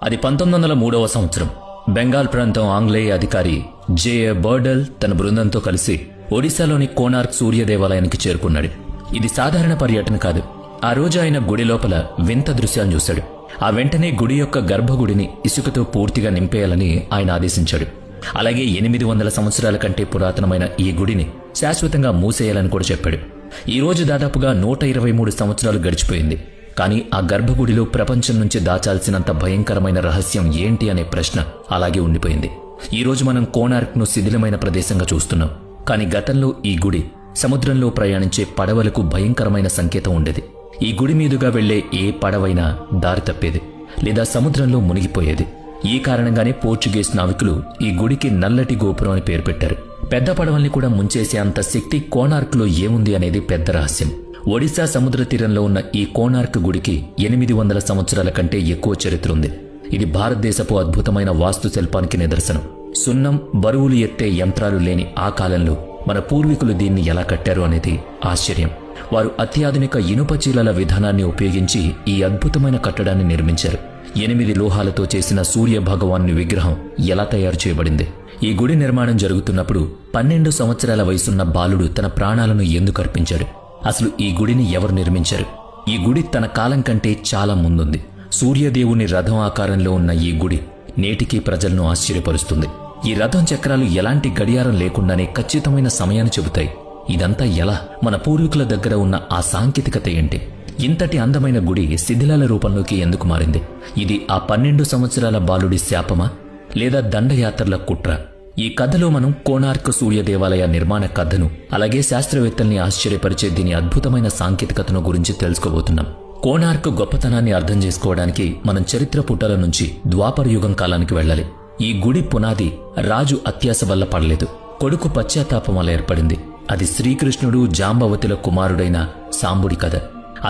అది 1903వ సంవత్సరం. బెంగాల్ ప్రాంతం ఆంగ్లేయ అధికారి జే.ఏ. బర్డల్ తన బృందంతో కలిసి ఒడిశాలోని కోనార్క్ సూర్య దేవాలయానికి చేరుకున్నాడు. ఇది సాధారణ పర్యటన కాదు. ఆ రోజు ఆయన గుడి లోపల వింత దృశ్యాలను చూశాడు. ఆ వెంటనే గుడి యొక్క గర్భగుడిని ఇసుకతో పూర్తిగా నింపేయాలని ఆయన ఆదేశించాడు. అలాగే 800 సంవత్సరాల కంటే పురాతనమైన ఈ గుడిని శాశ్వతంగా మూసేయాలని కూడా చెప్పాడు. ఈ రోజు దాదాపుగా 123 సంవత్సరాలు గడిచిపోయింది. కానీ ఆ గర్భగుడిలో ప్రపంచం నుంచి దాచాల్సినంత భయంకరమైన రహస్యం ఏంటి అనే ప్రశ్న అలాగే ఉండిపోయింది. ఈ రోజు మనం కోనార్క్ను శిథిలమైన ప్రదేశంగా చూస్తున్నాం. కానీ గతంలో ఈ గుడి సముద్రంలో ప్రయాణించే పడవలకు భయంకరమైన సంకేతం ఉండేది. ఈ గుడి మీదుగా వెళ్లే ఏ పడవైనా దారి తప్పేది లేదా సముద్రంలో మునిగిపోయేది. ఈ కారణంగానే పోర్చుగీస్ నావికులు ఈ గుడికి నల్లటి గోపురం అని పేరు పెట్టారు. పెద్ద పడవల్ని కూడా ముంచేసే అంత శక్తి కోనార్క్లో ఏముంది అనేది పెద్ద రహస్యం. ఒడిశా సముద్ర తీరంలో ఉన్న ఈ కోనార్క్ గుడికి 800 సంవత్సరాల కంటే ఎక్కువ చరిత్ర ఉంది. ఇది భారతదేశపు అద్భుతమైన వాస్తు శిల్పానికి నిదర్శనం. సున్నం, బరువులు ఎత్తే యంత్రాలు లేని ఆ కాలంలో మన పూర్వీకులు దీన్ని ఎలా కట్టారు అనేది ఆశ్చర్యం. వారు అత్యాధునిక ఇనుప చీలల విధానాన్ని ఉపయోగించి ఈ అద్భుతమైన కట్టడాన్ని నిర్మించారు. 8 లోహాలతో చేసిన సూర్య భగవాను విగ్రహం ఎలా తయారు చేయబడింది? ఈ గుడి నిర్మాణం జరుగుతున్నప్పుడు 12 సంవత్సరాల వయసున్న బాలుడు తన ప్రాణాలను ఎందుకు అర్పించాడు? అసలు ఈ గుడిని ఎవరు నిర్మించారు? ఈ గుడి తన కాలం కంటే చాలా ముందుంది. సూర్యదేవుని రథం ఆకారంలో ఉన్న ఈ గుడి నేటికీ ప్రజలను ఆశ్చర్యపరుస్తుంది. ఈ రథం చక్రాలు ఎలాంటి గడియారం లేకుండానే ఖచ్చితమైన సమయాన్ని చెబుతాయి. ఇదంతా ఎలా? మన పూర్వీకుల దగ్గర ఉన్న ఆ సాంకేతికత ఏంటి? ఇంతటి అందమైన గుడి శిథిలాల రూపంలోకి ఎందుకు మారింది? ఇది ఆ 12 సంవత్సరాల బాలుడి శాపమా లేదా దండయాత్రల కుట్ర? ఈ కథలో మనం కోనార్క్ సూర్య దేవాలయ నిర్మాణ కథను, అలాగే శాస్త్రవేత్తల్ని ఆశ్చర్యపరిచే దీని అద్భుతమైన సాంకేతికతను గురించి తెలుసుకోబోతున్నాం. కోనార్క్ గొప్పతనాన్ని అర్థం చేసుకోవడానికి మనం చరిత్ర పుటల నుంచి ద్వాపర యుగం కాలానికి వెళ్ళాలి. ఈ గుడి పునాది రాజు అత్యాశ వల్ల పడలేదు, కొడుకు పశ్చాత్తాపం వల్ల ఏర్పడింది. అది శ్రీకృష్ణుడు జాంబవతుల కుమారుడైన సాంబుడి కథ.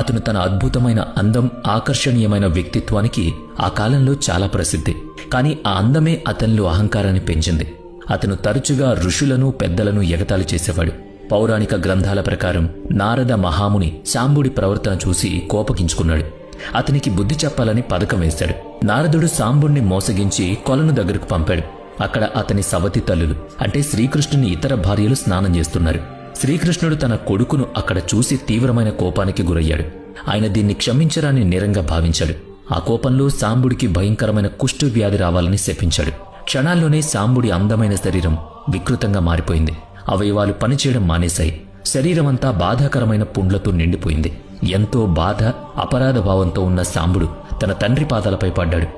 అతను తన అద్భుతమైన అందం, ఆకర్షణీయమైన వ్యక్తిత్వానికి ఆ కాలంలో చాలా ప్రసిద్ధి. కానీ ఆ అందమే అతనిలో అహంకారాన్ని పెంచింది. అతను తరచుగా ఋషులను, పెద్దలను ఎగతాళి చేసేవాడు. పౌరాణిక గ్రంథాల ప్రకారం నారద మహాముని సాంబుడి ప్రవర్తన చూసి కోపగించుకున్నాడు. అతనికి బుద్ధి చెప్పాలని పథకం వేశాడు. నారదుడు సాంబుడిని మోసగించి కొలను దగ్గరకు పంపాడు. అక్కడ అతని సవతి తల్లులు అంటే శ్రీకృష్ణుని ఇతర భార్యలు స్నానం చేస్తున్నారు. శ్రీకృష్ణుడు తన కొడుకును అక్కడ చూసి తీవ్రమైన కోపానికి గురయ్యాడు. ఆయన దీన్ని క్షమించరాని నేరంగా భావించాడు. ఆ కోపంలో సాంబుడికి భయంకరమైన కుష్టు వ్యాధి రావాలని శపించాడు. క్షణాల్లోనే సాంబుడి అందమైన శరీరం వికృతంగా మారిపోయింది. అవయవాలు పనిచేయడం మానేశాయి. శరీరమంతా బాధాకరమైన పుండ్లతో నిండిపోయింది. ఎంతో బాధ, అపరాధ భావంతో ఉన్న సాంబుడు తన తండ్రి పాదాలపై పడ్డాడు.